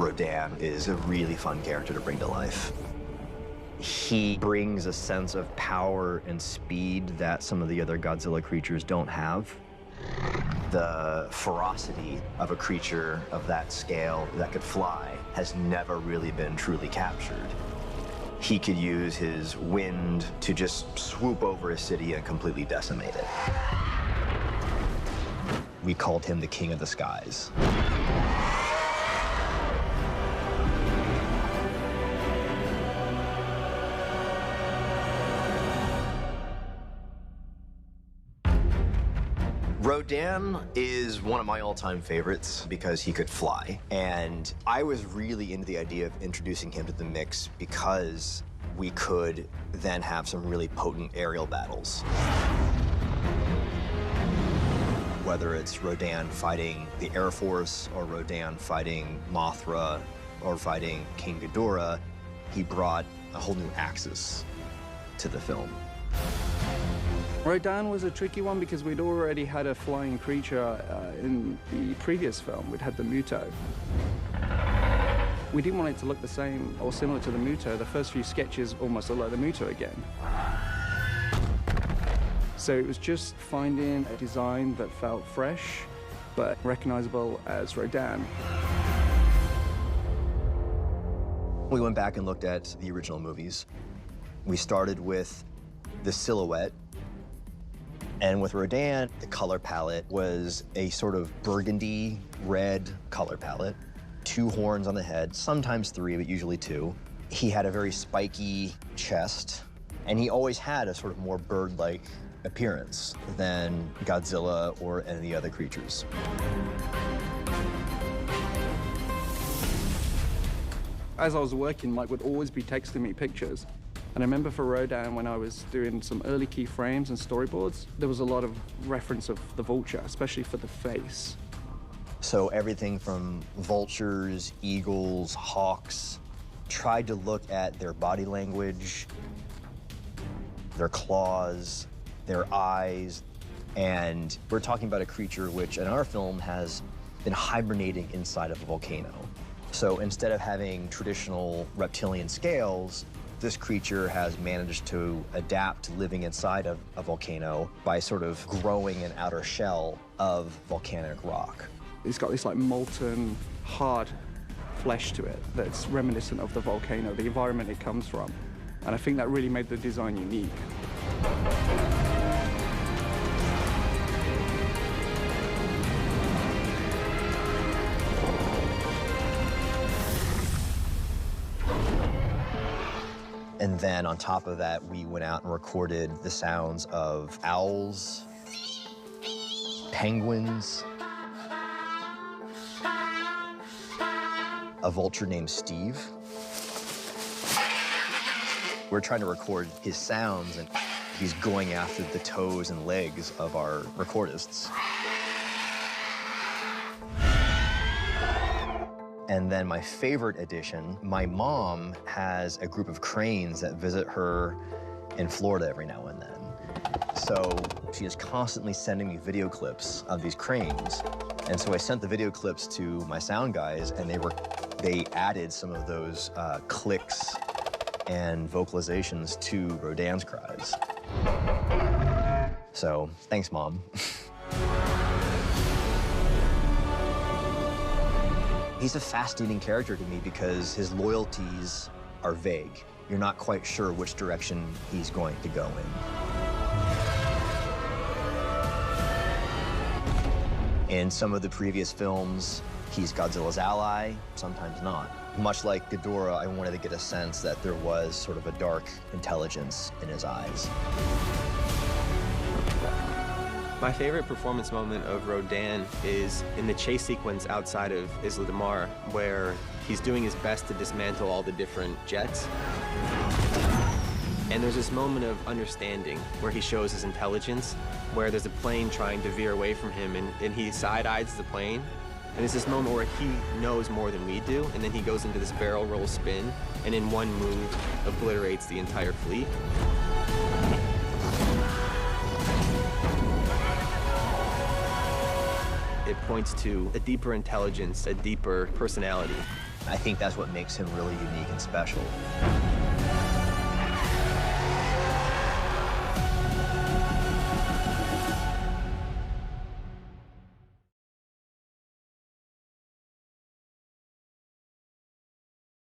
Rodan is a really fun character to bring to life. He brings a sense of power and speed that some of the other Godzilla creatures don't have. The ferocity of a creature of that scale that could fly has never really been truly captured. He could use his wind to just swoop over a city and completely decimate it. We called him the King of the Skies. Rodan is one of my all-time favorites because he could fly, and I was really into the idea of introducing him to the mix because we could then have some really potent aerial battles. Whether it's Rodan fighting the Air Force, or Rodan fighting Mothra, or fighting King Ghidorah, he brought a whole new axis to the film. Rodan was a tricky one because we'd already had a flying creature in the previous film. We'd had the Muto. We didn't want it to look the same or similar to the Muto. The first few sketches almost looked like the Muto again. So it was just finding a design that felt fresh, but recognizable as Rodan. We went back and looked at the original movies. We started with the silhouette. And with Rodan, the color palette was a sort of burgundy red color palette. 2 horns on the head, sometimes 3, but usually 2. He had a very spiky chest, and he always had a sort of more bird-like appearance than Godzilla or any of the other creatures. As I was working, Mike would always be texting me pictures. And I remember for Rodan, when I was doing some early keyframes and storyboards, there was a lot of reference of the vulture, especially for the face. So everything from vultures, eagles, hawks, tried to look at their body language, their claws, their eyes, and we're talking about a creature which in our film has been hibernating inside of a volcano. So instead of having traditional reptilian scales, this creature has managed to adapt to living inside of a volcano by sort of growing an outer shell of volcanic rock. It's got this like molten, hard flesh to it that's reminiscent of the volcano, the environment it comes from. And I think that really made the design unique. And then on top of that, we went out and recorded the sounds of owls, penguins, a vulture named Steve. We're trying to record his sounds, and he's going after the toes and legs of our recordists. And then my favorite addition, my mom has a group of cranes that visit her in Florida every now and then. So she is constantly sending me video clips of these cranes. And so I sent the video clips to my sound guys, and they added some of those clicks and vocalizations to Rodan's cries. So thanks, Mom. He's a fascinating character to me because his loyalties are vague. You're not quite sure which direction he's going to go in. In some of the previous films, he's Godzilla's ally, sometimes not. Much like Ghidorah, I wanted to get a sense that there was sort of a dark intelligence in his eyes. My favorite performance moment of Rodan is in the chase sequence outside of Isla de Mar, where he's doing his best to dismantle all the different jets. And there's this moment of understanding where he shows his intelligence, where there's a plane trying to veer away from him, and he side-eyes the plane. And it's this moment where he knows more than we do, and then he goes into this barrel roll spin, and in one move, obliterates the entire fleet. It points to a deeper intelligence, a deeper personality. I think that's what makes him really unique and special.